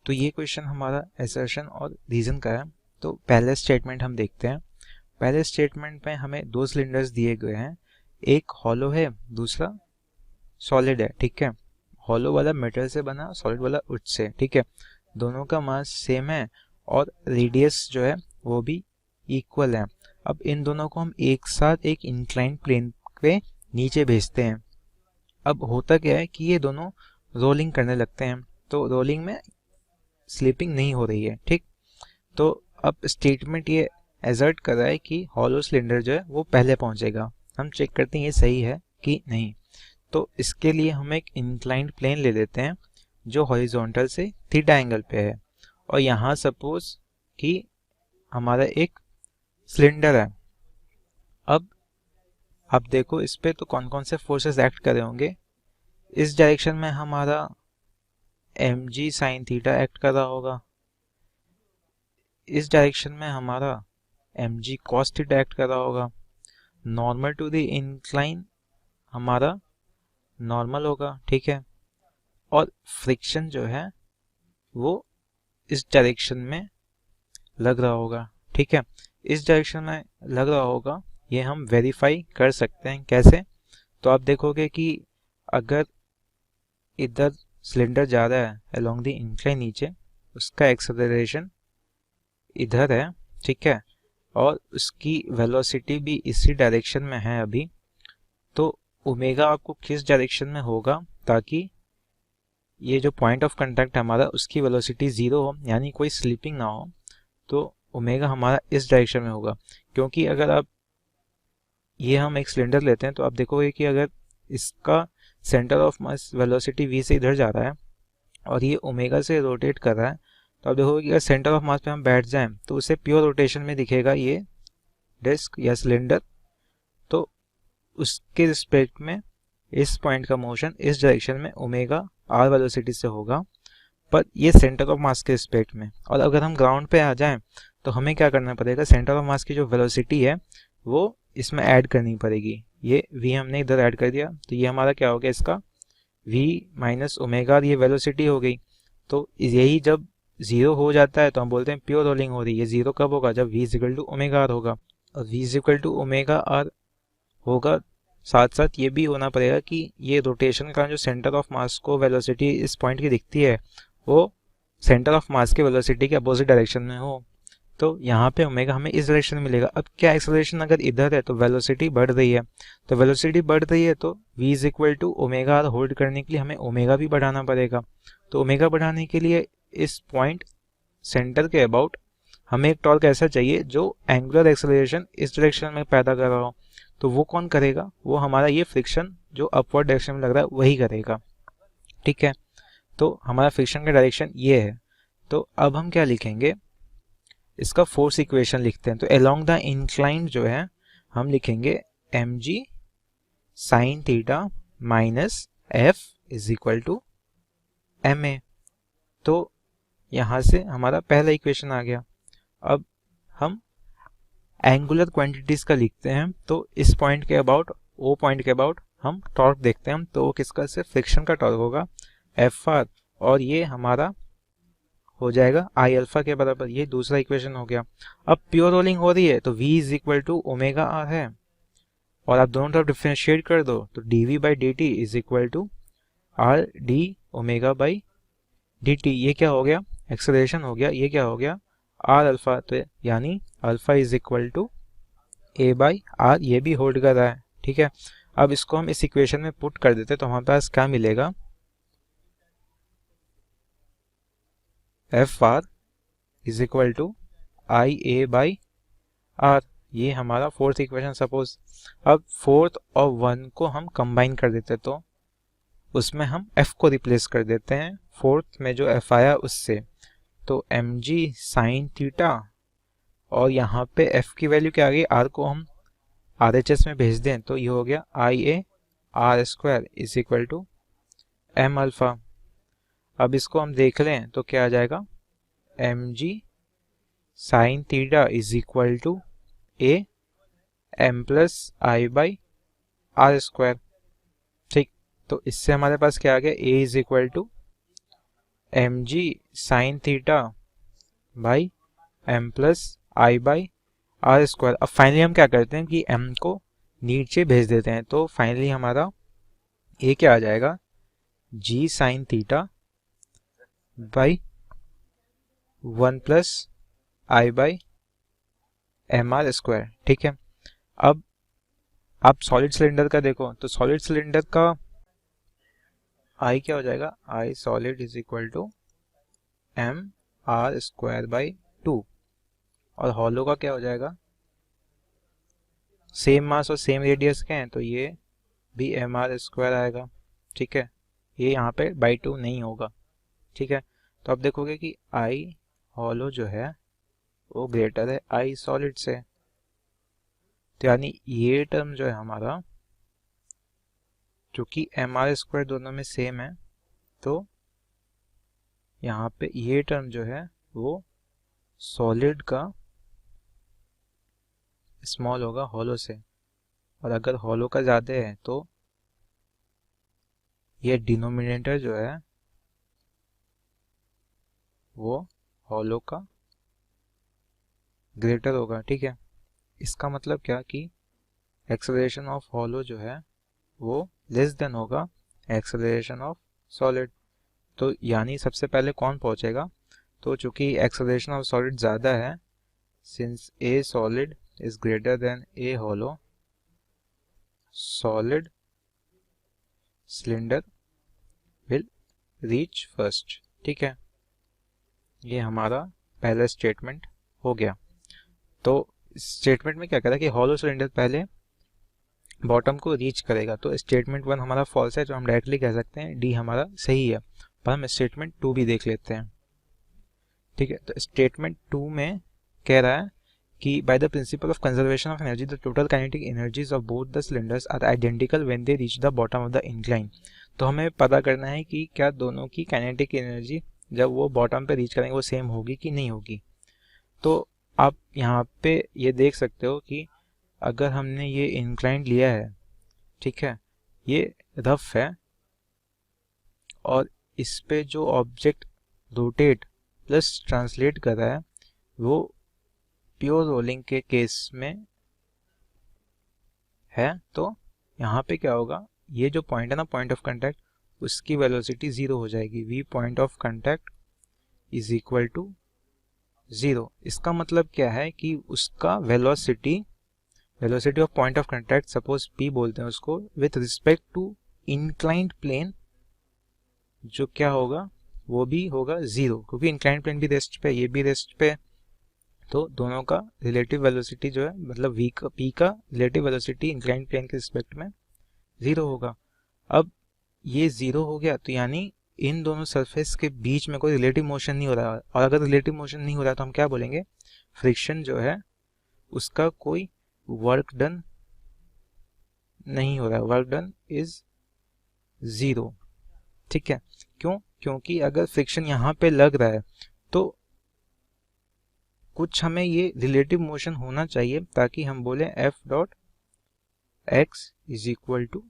तो ये क्वेश्चन हमारा असर्शन और रीजन का है। तो पहले स्टेटमेंट हम देखते हैं। पहले स्टेटमेंट में हमें दो सिलेंडर्स दिए गए हैं, एक हॉलो है, दूसरा सॉलिड है। ठीक है, हॉलो वाला मेटल से बना, सॉलिड वाला वुड से। ठीक है, दोनों का मास सेम है और रेडियस जो है वो भी इक्वल है। अब इन दोनों को हम एक साथ एक इंक्लाइंड प्लेन पे नीचे भेजते हैं। अब होता क्या है कि ये दोनों रोलिंग करने लगते हैं, तो रोलिंग में स्लिपिंग नहीं हो रही है। ठीक, तो अब स्टेटमेंट ये एजर्ट कर रहा है कि हॉलो सिलेंडर जो है वो पहले पहुंचेगा। हम चेक करते हैं ये सही है कि नहीं। तो इसके लिए हम एक इंक्लाइंड प्लेन ले लेते हैं जो हॉरिजॉन्टल से थीटा एंगल पे है, और यहाँ सपोज कि हमारा एक सिलेंडर है। अब आप देखो इस पे तो कौन कौन से फोर्सेस एक्ट कर रहे होंगे। इस डायरेक्शन में हमारा mg साइन थीटा एक्ट कर रहा होगा, इस डायरेक्शन में हमारा mg cos थीटा एक्ट कर रहा होगा, नॉर्मल टू द इंक्लाइन हमारा नॉर्मल होगा। ठीक है, और फ्रिक्शन जो है वो इस डायरेक्शन में लग रहा होगा। ठीक है, इस डायरेक्शन में लग रहा होगा, ये हम वेरीफाई कर सकते हैं। कैसे? तो आप देखोगे कि अगर इधर सिलेंडर जा रहा है अलोंग द इंक्लाइन नीचे, उसका एक्सेलरेशन इधर है। ठीक है, और उसकी वेलोसिटी भी इसी डायरेक्शन में है अभी। तो ओमेगा आपको किस डायरेक्शन में होगा, ताकि ये जो पॉइंट ऑफ कांटेक्ट है हमारा उसकी वेलोसिटी जीरो हो, यानी कोई स्लिपिंग ना हो। तो ओमेगा हमारा इस डायरेक्शन में होगा। क्योंकि अगर आप ये हम एक सिलेंडर लेते हैं तो आप देखोगे कि अगर इसका centre of mass velocity v से इधर जा रहा है और ये ओमेगा से रोटेट कर रहा है, तो आप देखोगे कि अगर सेंटर ऑफ मास पे हम बैठ जाएं तो उसे प्योर रोटेशन में दिखेगा ये डिस्क या सिलेंडर। तो उसके रिस्पेक्ट में इस पॉइंट का मोशन इस डायरेक्शन में ओमेगा आर वेलोसिटी से होगा, पर ये सेंटर ऑफ मास के रिस्पेक्ट में। और अगर हम ग्राउंड पे आ जाएं तो हमें क्या करना पड़ेगा, सेंटर ऑफ मास की जो वेलोसिटी है वो इसमें ऐड करनी पड़ेगी। ये v हमने इधर ऐड कर दिया, तो ये हमारा क्या हो गया, इसका v माइनस ओमेगा, ये वेलोसिटी हो गई। तो यही जब जीरो हो जाता है तो हम बोलते हैं प्योर रोलिंग हो रही है। जीरो कब होगा, जब v equal to omega r होगा। और v equal to omega r होगा, साथ साथ ये भी होना पड़ेगा कि ये रोटेशन का जो सेंटर ऑफ मास को वेलोसिटी इस पॉइंट की दिखती है वो सेंटर ऑफ मास के वेलोसिटी के अपोजिट डायरेक्शन में हो। तो यहाँ पे ओमेगा हमें इस डायरेक्शन में मिलेगा। अब क्या, एक्सेलरेशन अगर इधर है तो वेलोसिटी बढ़ रही है, तो वेलोसिटी बढ़ रही है तो v is equal to omega r hold करने के लिए हमें ओमेगा भी बढ़ाना पड़ेगा। तो ओमेगा बढ़ाने के लिए इस पॉइंट सेंटर के अबाउट हमें एक टॉर्क ऐसा चाहिए जो एंगुलर एक्सेलरेशन इस डायरेक्शन में पैदा कर रहा हो। तो वो कौन करेगा, वो हमारा ये फ्रिक्शन जो अपवर्ड डायरेक्शन में लग रहा है वही करेगा। ठीक है, तो हमारा फ्रिक्शन का डायरेक्शन ये है। तो अब हम क्या लिखेंगे, इसका फोर्स इक्वेशन लिखते हैं। तो अलोंग द इंक्लाइंड जो है हम लिखेंगे mg sine theta minus f is equal to ma। तो यहाँ से हमारा पहला इक्वेशन आ गया। अब हम एंगुलर क्वांटिटीज का लिखते हैं। तो इस पॉइंट के अबाउट, ओ पॉइंट के अबाउट हम टॉर्क देखते हैं। तो वो किसका, से फ्रिक्शन का टॉर्क होगा fr, और ये हमारा हो जाएगा आई अल्फा के बराबर। ये दूसरा इक्वेशन हो गया। अब प्योर रोलिंग हो रही है तो v is equal to omega r है, और आप दोनों तरफ डिफरेंशिएट कर दो तो dv by dt is equal to r d omega by dt। ये क्या हो गया, एक्सेलरेशन हो गया। ये क्या हो गया, आर अल्फा, तो यानी alpha is equal to a by r, ये भी होल्ड कर रहा है। ठीक है, अब इसको हम इस इक्वेशन में पुट कर देते तो हमारे पास क्या मिलेगा, F r is equal to I a by r. ये हमारा फोर्थ इक्वेशन सपोज। अब फोर्थ और वन को हम कंबाइन कर देते तो उसमें हम f को रिप्लेस कर देते हैं फोर्थ में जो f आया उससे। तो mg साइन थीटा, और यहाँ पे f की वैल्यू क्या आ गई, r को हम RHS में भेज दें तो ये हो गया I A R square is equal to M alpha. अब इसको हम देख लें तो क्या आ जाएगा, mg sine theta is equal to a m plus I by r square. ठीक, तो इससे हमारे पास क्या आ गया, a is equal to mg sine theta by m plus I by r square. अब फाइनली हम क्या करते हैं कि m को नीचे भेज देते हैं, तो फाइनली हमारा ये क्या आ जाएगा, g sine theta by 1 plus I by m are square. ठीक है, अब आप सॉलिड सिलेंडर का देखो तो सॉलिड सिलेंडर का आई क्या हो जाएगा, I solid is equal to M are square by 2, और हॉलो का क्या हो जाएगा, सेम मास और सेम रेडियस के हैं तो ये भी एम आर स्क्वायर आएगा। ठीक है, ये यहाँ पे बाई 2 नहीं होगा। ठीक है, तो आप देखोगे कि आई हॉलो जो है वो ग्रेटर है आई सॉलिड से, तो यानी ये टर्म जो है हमारा, क्योंकि एम आर स्क्वायर दोनों में सेम है, तो यहाँ पे ये टर्म जो है वो सॉलिड का स्मॉल होगा हॉलो से, और अगर हॉलो का ज़्यादा है तो ये डिनोमिनेटर जो है वो हॉलो का ग्रेटर होगा। ठीक है, इसका मतलब क्या कि एक्सेलरेशन ऑफ हॉलो जो है वो लेस देन होगा एक्सेलरेशन ऑफ सॉलिड। तो यानी सबसे पहले कौन पहुंचेगा, तो चूंकि एक्सेलरेशन ऑफ सॉलिड ज़्यादा है, since A solid is greater than A hollow, solid cylinder will reach first. ठीक है, ये हमारा पहला स्टेटमेंट हो गया। तो स्टेटमेंट में क्या कहता है कि हॉलो सिलेंडर पहले बॉटम को रीच करेगा, तो स्टेटमेंट 1 हमारा फॉल्स है, जो हम डायरेक्टली कह सकते हैं डी हमारा सही है। पर हम स्टेटमेंट 2 भी देख लेते हैं। ठीक है, तो स्टेटमेंट 2 में कह रहा है कि by the principle of conservation of energy the total kinetic energies of both the cylinders are identical when they reach the bottom of the incline. तो हमें पता करना है कि क्या दोनों की काइनेटिक एनर्जी जब वो बॉटम पे रीच करेंगे वो सेम होगी कि नहीं होगी। तो आप यहाँ पे ये देख सकते हो कि अगर हमने ये इंक्लाइन लिया है, ठीक है, ये रफ है, और इस पे जो ऑब्जेक्ट रोटेट प्लस ट्रांसलेट कर रहा है वो प्योर रोलिंग के केस में है, तो यहाँ पे क्या होगा, ये जो पॉइंट है ना, पॉइंट ऑफ कांटेक्ट, उसकी वेलोसिटी 0 हो जाएगी। v point of contact is equal to 0। इसका मतलब क्या है कि उसका velocity of point of contact, suppose p बोलते हैं उसको, with respect to inclined plane, जो क्या होगा वो भी होगा 0, क्योंकि इंक्लाइंड प्लेन भी रेस्ट पे, ये भी रेस्ट पे, तो दोनों का रिलेटिव वेलोसिटी जो है, मतलब p का रिलेटिव वेलोसिटी इंक्लाइंड प्लेन के रिस्पेक्ट में 0 होगा। अब ये 0 हो गया, तो यानी इन दोनों सरफेस के बीच में कोई रिलेटिव मोशन नहीं हो रहा, और अगर रिलेटिव मोशन नहीं हो रहा तो हम क्या बोलेंगे, फ्रिक्शन जो है उसका कोई वर्क डन नहीं हो रहा है, वर्क डन इज 0। ठीक है, क्यों, क्योंकि अगर फ्रिक्शन यहाँ पे लग रहा है तो कुछ हमें ये रिलेटिव मोशन होना चाहिए, ताकि हम बोले F dot x is equal to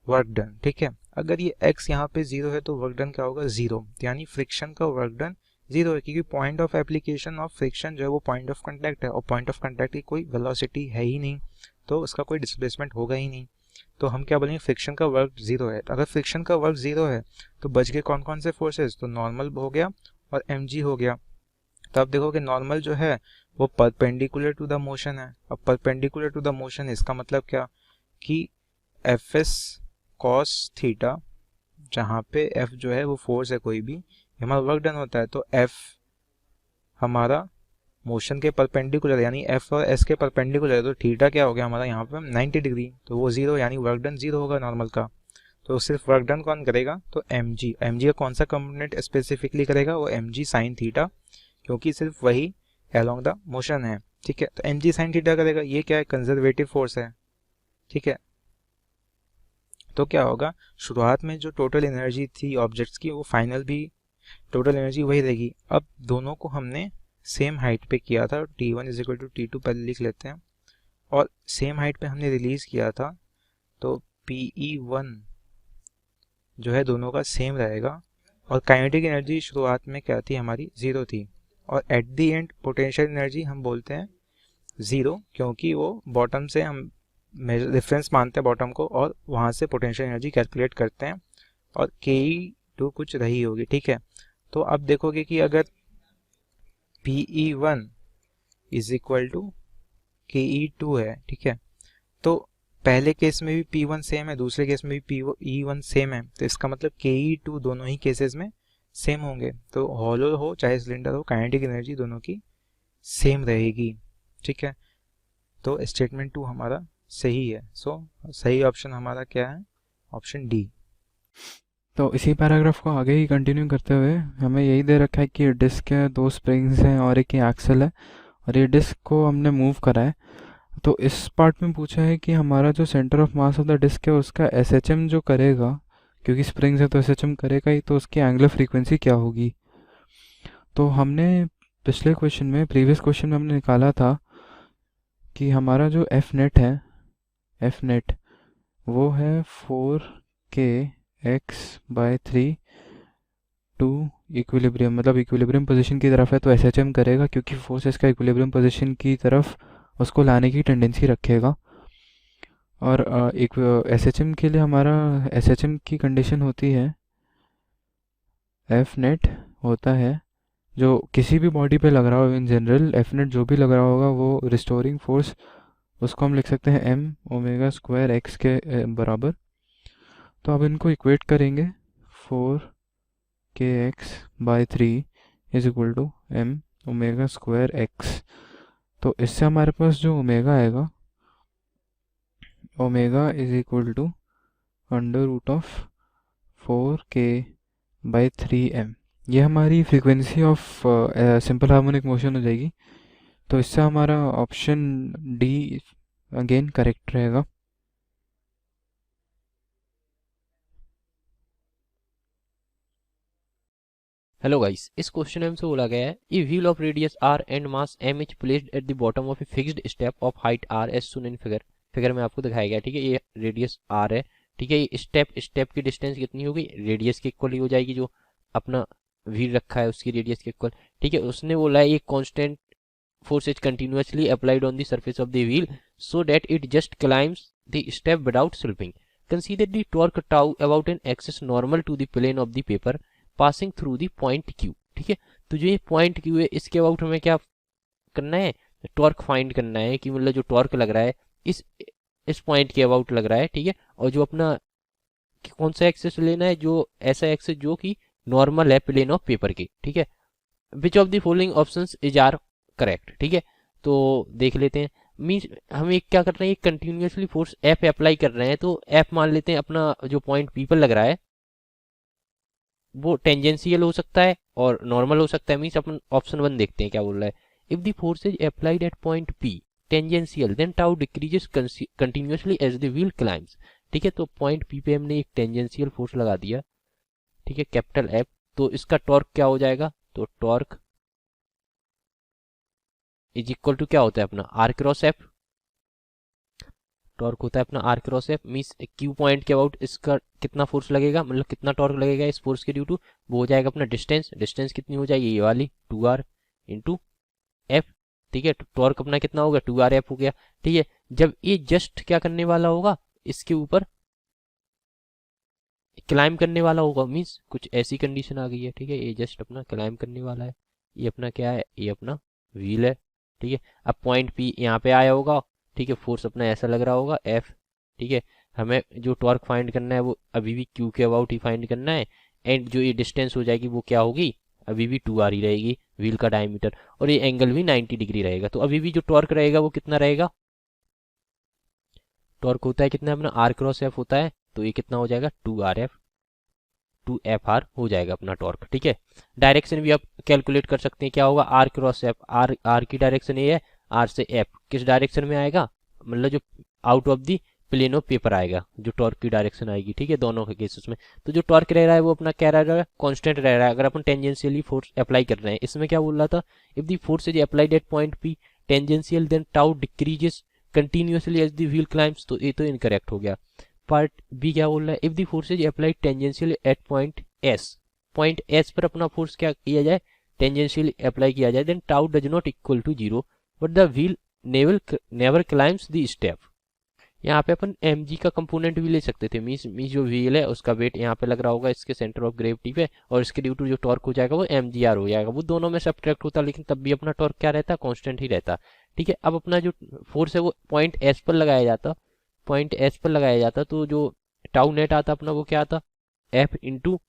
work done. ठीक है, अगर ये x यहाँ पे 0 है तो वर्क डन क्या होगा, 0, यानी फ्रिक्शन का वर्क डन 0 है, क्योंकि point of application of friction जो है वो पॉइंट ऑफ कांटेक्ट है, और पॉइंट ऑफ कांटेक्ट की कोई वेलोसिटी है ही नहीं, तो उसका कोई डिस्प्लेसमेंट होगा ही नहीं। तो हम क्या बोलेंगे, फ्रिक्शन का वर्क 0 है। अगर फ्रिक्शन का वर्क 0 है तो बच गए कौन कौन से फोर्सेस, तो नॉर्मल हो गया और mg हो गया। तो आप देखोगे नॉर्मल जो है वो परपेंडिकुलर टू द मोशन है। अब परपेंडिकुलर टू द मोशन इसका मतलब क्या, कि एफ एस कॉस थीटा, जहाँ पे एफ जो है वो फोर्स है कोई भी, हमारा वर्क डन होता है, तो एफ हमारा मोशन के परपेंडिकुलर, यानी एफ और एस के परपेंडिकुलर है, तो थीटा क्या हो गया हमारा यहाँ पे 90 डिग्री, तो वो 0, यानी वर्क डन 0 होगा नॉर्मल का। तो सिर्फ वर्क डन कौन करेगा, तो mg का कौन सा कंपोनेंट स्पेसिफिकली करेगा, वो mg साइन थीटा, क्योंकि सिर्फ वही अलोंग द मोशन है। ठीक है, तो mg साइन थीटा करेगा, ये क्या है, कंजर्वेटिव फोर्स है। ठीक है, तो क्या होगा, शुरुआत में जो टोटल एनर्जी थी ऑब्जेक्ट्स की, वो फाइनल भी टोटल एनर्जी वही रहेगी। अब दोनों को हमने सेम हाइट पे किया था, t1 is equal to t2 पहले लिख लेते हैं, और सेम हाइट पे हमने रिलीज किया था, तो pe1 जो है दोनों का सेम रहेगा, और काइनेटिक एनर्जी शुरुआत में क्या थी हमारी, 0 थी, और at the end potential energy हम बोलते हैं 0, क्योंकि वो बॉटम से हम रेफरेंस मानते हैं बॉटम को, और वहाँ से पोटेंशियल एनर्जी कैलकुलेट करते हैं, और ke2 कुछ रही होगी, ठीक है। तो अब देखोगे कि अगर Pe1 is equal to ke2 है, ठीक है, तो पहले केस में भी P1 सेम है, दूसरे केस में भी Pe1 सेम है, तो इसका मतलब ke2 दोनों ही केसेस में सेम होंगे। तो हॉलो हो चाहे सिलेंडर हो, काइनेटिक एनर्जी दोनों की सेम रहेगी, ठीक है। तो स्टेटमेंट 2 हमारा सही है। सो सही ऑप्शन हमारा क्या है, ऑप्शन डी। तो इसी पैराग्राफ को आगे ही कंटिन्यू करते हुए हमें यही दे रखा है कि डिस्क के 2 स्प्रिंग्स हैं और एक एक्सल है, और ये डिस्क को हमने मूव करा है। तो इस पार्ट में पूछा है कि हमारा जो centre of mass of the disc है उसका SHM जो करेगा, क्योंकि स्प्रिंग्स है तो SHM करेगा ही, तो उसकी एंगुलर फ्रीक्वेंसी क्या होगी। तो हमने पिछले क्वेश्चन में, प्रीवियस क्वेश्चन में हमने निकाला था कि हमारा जो एफ नेट वो है 4kx/3 टू इक्विलिब्रियम, मतलब इक्विलिब्रियम पोजीशन की तरफ है, तो SHM करेगा क्योंकि फोर्स इसका इक्विलिब्रियम पोजीशन की तरफ उसको लाने की टेंडेंसी रखेगा। और एक SHM के लिए हमारा SHM की कंडीशन होती है, एफ नेट होता है जो किसी भी बॉडी पे लग रहा हो, इन जनरल एफ नेट जो भी लग रहा होगा वो रिस्टोरिंग फोर्स, उसको हम लिख सकते हैं m ओमेगा स्क्वायर x के बराबर। तो अब इनको इक्वेट करेंगे, 4kx/3 is equal to m omega square x। तो इससे हमारे पास जो ओमेगा आएगा, omega is equal to √4k/3m, ये हमारी frequency of simple harmonic motion हो जाएगी। तो इससे हमारा ऑप्शन डी अगेन करेक्ट रहेगा। हेलो गाइस, इस क्वेश्चन में हमसे बोला गया है a wheel of radius r and mass m is placed at the bottom of a fixed step of height r as shown in figure में आपको दिखाया गया, ठीक है। ये रेडियस r है, ठीक है। ये स्टेप की डिस्टेंस कितनी होगी, रेडियस के इक्वल ही हो जाएगी, जो अपना व्हील रखा है उसकी रेडियस के इक्वल, ठीक है। उसने बोला है ये constant force is continuously applied on the surface of the wheel so that it just climbs the step without slipping. Consider the torque tau about an axis normal to the plane of the paper passing through the point Q, ठीक है। तो जो ये point Q है इसके about हमें क्या करना है, टॉर्क फाइंड करना है, कि मतलब जो टॉर्क लग रहा है इस पॉइंट के अबाउट लग रहा है, ठीक है। और जो अपना कौन सा एक्सिस लेना है, जो ऐसा एक्सिस जो कि नॉर्मल है प्लेन ऑफ पेपर की, ठीक है। Which of the following options is are correct, ठीक है। तो देख लेते हैं, मीन्स हम एक क्या कर रहे हैं, कंटिन्यूसली फोर्स एफ अप्लाई कर रहे हैं, तो एफ मान लेते हैं अपना जो पॉइंट पी पर लग रहा है वो टेंजेंशियल हो सकता है और नॉर्मल हो सकता है। मीन्स अपन ऑप्शन 1 देखते हैं क्या बोल रहा है। If the force is applied at point P tangential then tau decreases continuously as the wheel climbs, ठीक है। तो पॉइंट पी पे हमने एक टेंजेंशियल फोर्स लगा दिया, ठीक है, कैपिटल एफ। तो इसका टॉर्क क्या हो जाएगा, तो टॉर्क इज इक्वल टू क्या होता है अपना आर क्रॉस एफ, टॉर्क होता है अपना r cross F. Means Q point के अबाउट इसका कितना फोर्स लगेगा, मतलब कितना टॉर्क लगेगा इस फोर्स के ड्यू टू, वो हो जाएगा अपना डिस्टेंस। डिस्टेंस कितनी हो जाएगी, ये वाली 2r इंटू एफ, ठीक है। टॉर्क अपना कितना होगा, 2rf हो गया, ठीक है। जब ये जस्ट क्या करने वाला होगा, इसके ऊपर क्लाइम करने वाला होगा, मीन्स कुछ ऐसी कंडीशन आ गई है, ठीक है। ये जस्ट अपना क्लाइम करने वाला है, ये अपना क्या है, ये अपना व्हील है, ठीक है। अब पॉइंट पी यहाँ पे आया होगा, ठीक है, फोर्स अपना ऐसा लग रहा होगा एफ, ठीक है। हमें जो टॉर्क फाइंड करना है वो अभी भी क्यू के अबाउट ही फाइंड करना है, एंड जो ये डिस्टेंस हो जाएगी वो क्या होगी, अभी भी 2r ही रहेगी व्हील का डायमीटर, और ये एंगल भी 90 डिग्री रहेगा। तो अभी भी जो टॉर्क रहेगा वो कितना रहेगा, टॉर्क होता है कितना अपना आर क्रॉस एफ होता है, तो ये कितना हो जाएगा 2rf 2fr हो जाएगा अपना टॉर्क, ठीक है। डायरेक्शन भी आप कैलकुलेट कर सकते हैं, क्या होगा आर क्रॉस एफ, आर की डायरेक्शन ये है, आर से एफ किस डायरेक्शन में आएगा, मतलब जो out of the plane of paper आएगा, जो टॉर्क की डायरेक्शन आएगी, ठीक है, दोनों के केसेस में। तो जो टॉर्क रह रहा है वो अपना क्या रह रहा है, कांस्टेंट रह रहा है। अगर अपन टेंजेंशियली फोर्स अप्लाई कर रहे हैं, इसमें क्या बोल रहा था, if the force is applied at point P tangential then tau decreases continuously as the wheel climbs, तो ये तो इनकरेक्ट हो गया। पार्ट बी क्या बोल रहा है, if the force is applied tangential at point S, point S पर अपना फोर्स क्या किया जाए, टेंजेंशियल अप्लाई किया जाए, then tau does not equal to 0 but the wheel never climbs the step. यहाँ पे अपन mg का कंपोनेंट भी ले सकते थे, मीन्स जो व्हील है उसका वेट यहाँ पे लग रहा होगा इसके सेंटर ऑफ ग्रेविटी पे, और इसके ड्यू टू जो टॉर्क हो जाएगा वो mgr हो जाएगा। वो दोनों में सब्ट्रैक्ट होता लेकिन तब भी अपना टॉर्क क्या रहता, कांस्टेंट ही रहता। ठीक है, अब अपना जो फोर्स है वो पॉइंट एस पर लगाया जाता, पॉइंट एस पर लगाया जाता, तो जो टाउ नेट आता अपना वो क्या आता, एफ इंटू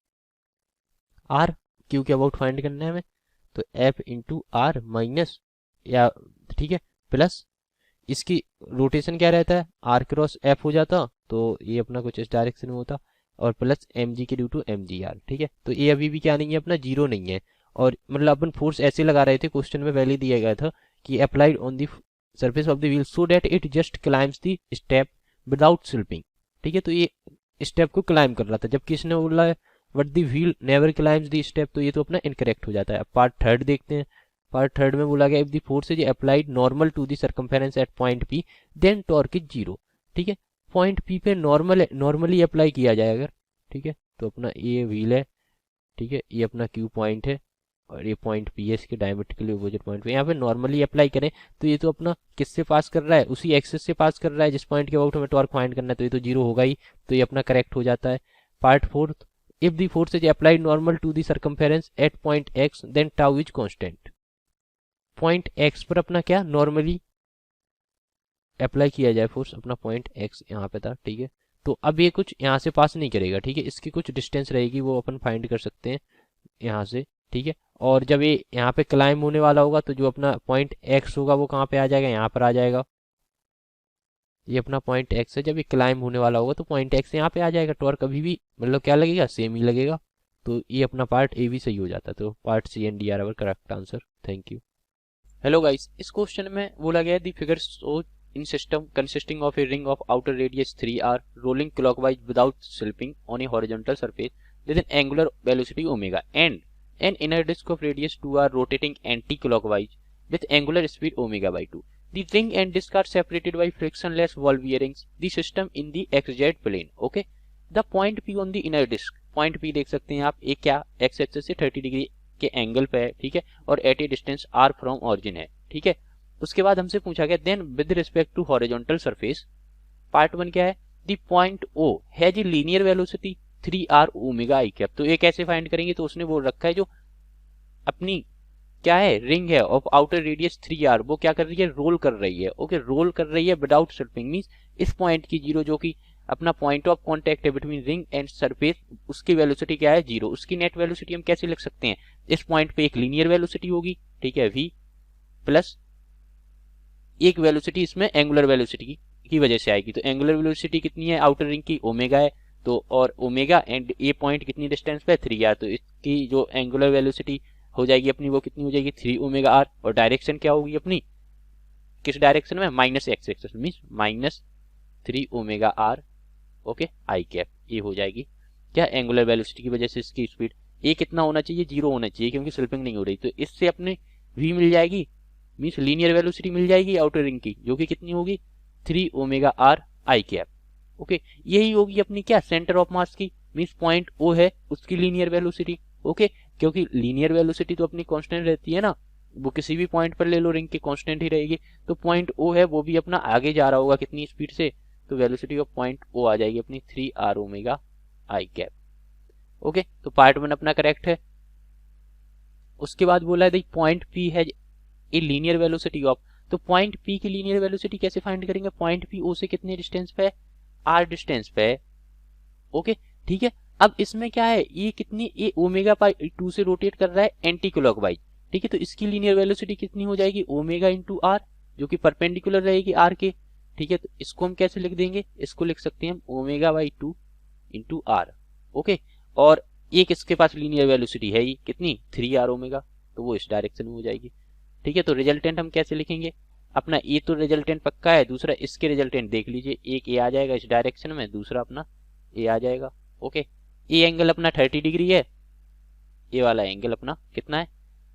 आर, क्यू के अबाउट फाइंड करना है हमें, तो एफ इंटू आर माइनस या ठीक है प्लस इसकी रोटेशन क्या रहता है, आर क्रॉस एफ हो जाता, तो ये अपना कुछ इस डायरेक्शन में होता, और प्लस एम जी के due to m g r. ठीक है, तो ये अभी भी क्या नहीं है, अपना जीरो नहीं है। और मतलब अपन फोर्स ऐसे लगा रहे थे, क्वेश्चन में पहले दिया गया था कि applied on the surface of the wheel so that it just climbs the step without slipping. ठीक है, तो ये स्टेप को क्लाइम कर रहा था, जबकि इसने बोला है but the wheel never climbs the step, तो ये तो अपना इनकरेक्ट हो जाता है। अब पार्ट थर्ड देखते हैं। पार्ट थर्ड में बोला गया if the force is applied normal to the circumference at point P then torque is zero. ठीक है, पॉइंट पी पे नॉर्मली अप्लाई किया जाए अगर, ठीक है, तो अपना ये व्हील है, ठीक है, ये अपना क्यू पॉइंट है और ये पॉइंट पी है, इसके डायमेट्रिकली अपोजिट पॉइंट पे यहाँ पे नॉर्मली अप्लाई करें तो ये तो अपना किससे पास कर रहा है, उसी एक्सिस से पास कर रहा है जिस पॉइंट के अबाउट हमें टॉर्क फाइंड करना है, तो ये तो जीरो होगा ही, तो ये अपना करेक्ट हो जाता है। Part fourth, if the force is applied normal to the circumference at point X then tau is constant. Point X पर अपना क्या नॉर्मली अप्लाई किया जाए फोर्स, अपना पॉइंट एक्स यहाँ पे था। ठीक है, तो अब ये कुछ यहाँ से पास नहीं करेगा, ठीक है, इसकी कुछ डिस्टेंस रहेगी वो अपन फाइंड कर सकते हैं यहाँ से। ठीक है, और जब ये यहाँ पे क्लाइम होने वाला होगा तो जो अपना पॉइंट एक्स होगा वो कहाँ पे आ जाएगा, यहाँ पर आ जाएगा। ये अपना पॉइंट एक्स है, जब ये क्लाइम होने वाला होगा तो पॉइंट एक्स यहाँ पे आ जाएगा, टॉर्क अभी भी मतलब क्या लगेगा, सेम ही लगेगा। तो ये अपना पार्ट ए भी सही हो जाता है, तो part C and D are our correct answer. Thank you. Hello guys, इस क्वेश्चन में बोला गया है the figure show in system consisting of a ring of outer radius 3r rolling clockwise without slipping on a horizontal surface with an angular velocity omega and an inner disk of radius 2r rotating anti-clockwise with angular speed omega by 2. The ring and disk are separated by frictionless ball bearings. The system in the xz plane. Okay. The point P on the inner disk. Point P देख सकते हैं आप, एक क्या x axis से 30 degree के angle पे है, ठीक है, और at a distance r from origin है। ठीक है, उसके बाद हमसे पूछा गया then with respect to horizontal surface, part one क्या है, the point O has a linear velocity 3r omega I cap. तो ये कैसे फाइंड करेंगे, तो उसने बोल रखा है जो अपनी क्या है रिंग है ऑफ आउटर रेडियस 3r वो क्या कर रही है, रोल कर रही है। ओके, रोल कर रही है विदाउट स्लिपिंग, मींस इस पॉइंट की जीरो जो कि अपना पॉइंट ऑफ कांटेक्ट है बिटवीन रिंग एंड सरफेस, उसकी वेलोसिटी क्या है, जीरो। उसकी नेट वेलोसिटी हम कैसे लिख सकते हैं, इस पॉइंट पे एक लीनियर वेलोसिटी होगी, ठीक है, v प्लस एक वेलोसिटी इसमें एंगुलर वेलोसिटी की वजह से आएगी। तो एंगुलर वेलोसिटी कितनी है आउटर रिंग की, ओमेगा है, तो और ओमेगा एंड ए पॉइंट कितनी डिस्टेंस पे 3r, तो इसकी जो एंगुलर वेलोसिटी हो जाएगी अपनी वो कितनी हो जाएगी 3 ओमेगा r, और डायरेक्शन क्या होगी अपनी, किस डायरेक्शन में, minus x axis, means minus 3 omega r okay I cap, ये हो जाएगी क्या एंगुलर वेलोसिटी की वजह से इसकी स्पीड। ए कितना होना चाहिए, जीरो होना चाहिए क्योंकि स्लिपिंग नहीं हो रही, तो इससे अपने v मिल जाएगी, मीन्स लीनियर वेलोसिटी मिल जाएगी आउटर रिंग की जो कि कितनी होगी 3 ओमेगा r आई कैप। ओके, यही होगी अपनी क्या सेंटर ऑफ मास की, मीन्स पॉइंट ओ है उसकी लीनियर वेलोसिटी। ओके, क्योंकि लीनियर वेलोसिटी तो अपनी कांस्टेंट रहती है ना, वो किसी भी पॉइंट पर ले लो रिंग की कांस्टेंट ही रहेगी, तो पॉइंट ओ है वो भी अपना आगे जा रहा होगा कितनी स्पीड से, तो वेलोसिटी ऑफ पॉइंट ओ आ जाएगी अपनी 3r omega I cap. Okay, तो पार्ट वन अपना करेक्ट है। उसके बाद बोला है पॉइंट पी है ए लीनियर वेलोसिटी ऑफ, तो पॉइंट पी की लीनियर वेलोसिटी कैसे फाइंड करेंगे, पॉइंट पी ओ से कितने डिस्टेंस पे है, आर डिस्टेंस पे है। ओके, ठीक है, अब इसमें क्या है, ये कितनी, ये ओमेगा बाई 2 से रोटेट कर रहा है एंटी क्लॉकवाइज, ठीक है, तो इसकी लीनियर वेलोसिटी कितनी हो जाएगी, ओमेगा इंटू आर, जो कि परपेंडिकुलर रहेगी आर के। ठीक है, तो इसको हम कैसे लिख देंगे, इसको लिख सकते हैं हम omega by 2 into r. Okay, और एक इसके पास लीनियर वेलोसिटी है ही कितनी 3r ओमेगा, तो वो इस डायरेक्शन में हो जाएगी। ठीक है, तो रिजल्टेंट हम कैसे लिखेंगे, अपना ये तो रिजल्टेंट पक्का है, दूसरा इसके रिजल्टेंट देख लीजिए, एक ये आ जाएगा इस डायरेक्शन में, दूसरा अपना ये आ जाएगा। ओके, ये एंगल अपना 30 डिग्री है, ये वाला एंगल अपना कितना है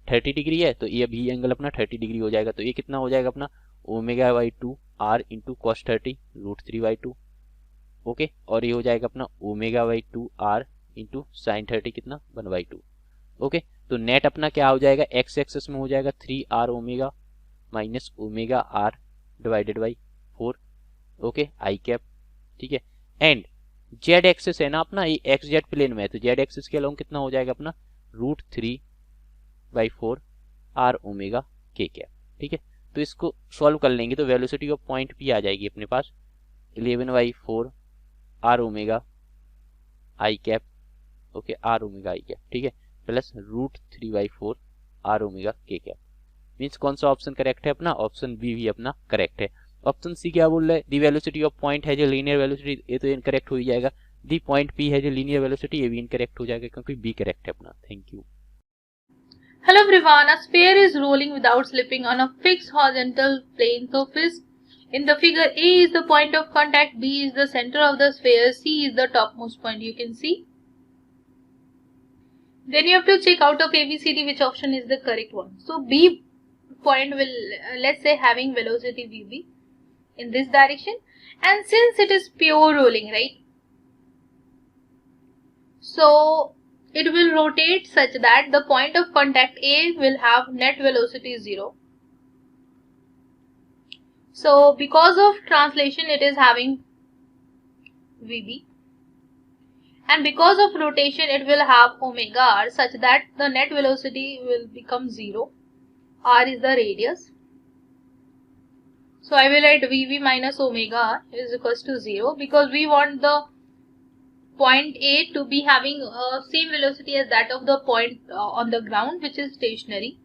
30 डिग्री है, तो ये भी एंगल अपना 30 डिग्री हो जाएगा, तो ये कितना हो जाएगा अपना omega by 2 r into cos 30 √3/2। Okay, और ये हो जाएगा अपना omega by 2 r into sine 30 कितना 1/2। ओके, तो नेट अपना क्या हो जाएगा, एक्स एक्सेस में हो जाएगा 3r omega minus omega r divided by 4। Okay, I cap, ठीक है। एंड जेड एक्सेस है ना अपना, ये एक्स जेड प्लेन में है, तो जेड एक्सेस के अलोंग कितना हो जाएगा अपना √3/4 आर ओमेगा के कैप, ठीक है। तो इसको सॉल्व कर लेंगे तो वेलोसिटी ऑफ पॉइंट पी आ जाएगी अपने पास 11/4 r omega I cap, okay, r omega I cap, ठीक है, plus √3/4 r omega k cap. Means कौन सा ऑप्शन करेक्ट है अपना, ऑप्शन बी भी अपना करेक्ट है। ऑप्शन सी क्या बोल रहा है, दी वेलोसिटी ऑफ पॉइंट है जो लीनियर वेलोसिटी, ये तो इनकरेक्ट हो ही जाएगा। दी पॉइंट पी है जो लीनियर वेलोसिटी, ये भी इनकरेक्ट हो जाएगा क्योंकि बी करेक्ट है अपना। Thank you. Hello everyone, a sphere is rolling without slipping on a fixed horizontal plane surface. In the figure, A is the point of contact, B is the center of the sphere, C is the topmost point, you can see. Then you have to check out of ABCD which option is the correct one. So B point will, let's say, having velocity VB in this direction, and since it is pure rolling, right? So it will rotate such that the point of contact A will have net velocity 0. So because of translation it is having VB, and because of rotation it will have omega r such that the net velocity will become 0. R is the radius. So I will write VB minus omega r is equals to 0 because we want the point A to be having same velocity as that of the point on the ground, which is stationary.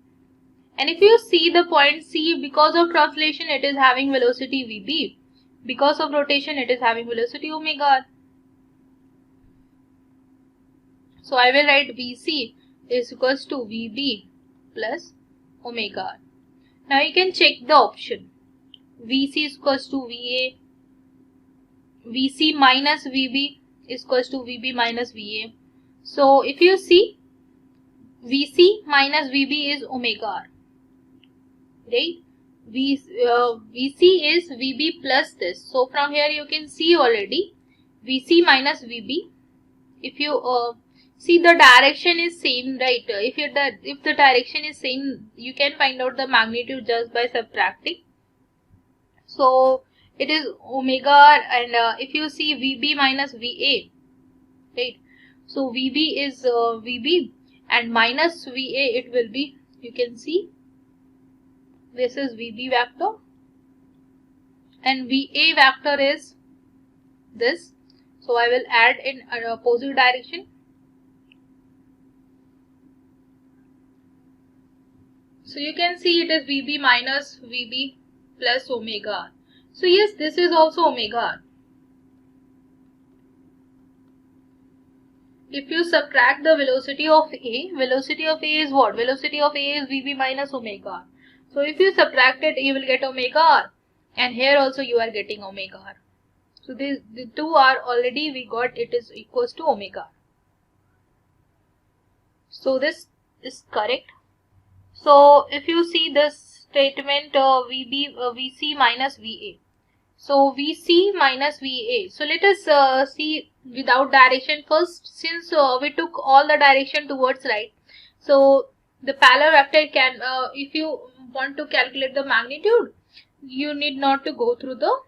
And if you see the point C, because of translation it is having velocity VB, because of rotation it is having velocity omega r. So I will write VC is equals to VB plus omega r. Now you can check the option. VC is equals to VA, VC minus VB is equals to VB minus VA. So if you see, VC minus VB is omega r, right? VC is VB plus this. So from here you can see already VC minus VB. If you see, the direction is same, right? If the direction is same, you can find out the magnitude just by subtracting. So it is omega r, and if you see VB minus VA, right? So VB is VB and minus VA it will be, you can see, this is VB vector and VA vector is this. So I will add in opposite direction. So you can see it is VB minus VB plus omega r. So yes, this is also omega r. If you subtract the velocity of A is what? Velocity of A is VB minus omega r. So if you subtract it, you will get omega r, and here also you are getting omega r. So the two are already we got, it is equals to omega r. So this is correct. So if you see this statement VC minus VA. So VC minus VA. So let us see without direction first, since we took all the direction towards right. So the parallel vector can, if you want to calculate the magnitude, you need not to go through the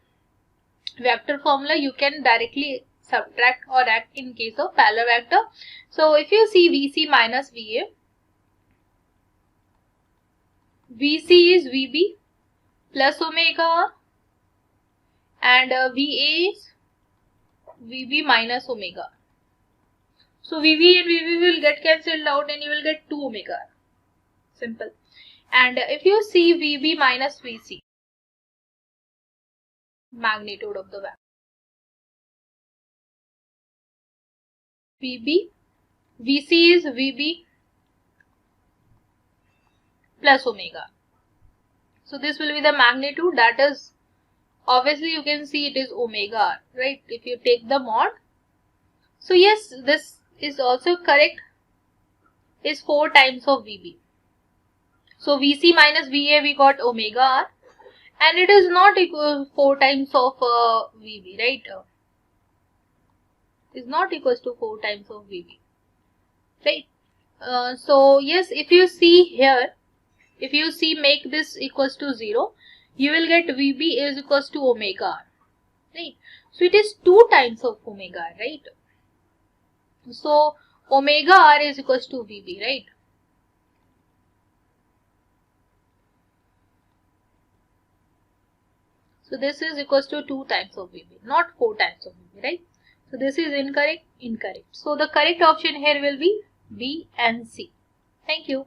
vector formula. You can directly subtract or add in case of parallel vector. So if you see VC minus VA, VC is VB plus omega r, and VA is VB minus omega. So VB and VB will get cancelled out and you will get 2 omega. Simple. And if you see VB minus VC, magnitude of the vector, VC is VB plus omega. So this will be the magnitude, that is, obviously you can see it is omega, right? If you take the mod. So yes, this is also correct, is 4 times of VB. So VC minus VA we got omega r, and it is not equal 4 times of VB, right? is not equals to 4 times of VB, right? So yes, if you see here, if you see make this equals to 0, you will get VB is equals to omega R, right? So it is 2 times of omega R, right? So omega R is equals to VB, right? So this is equals to 2 times of VB, not 4 times of VB, right? So this is incorrect, incorrect. So the correct option here will be B and C. Thank you.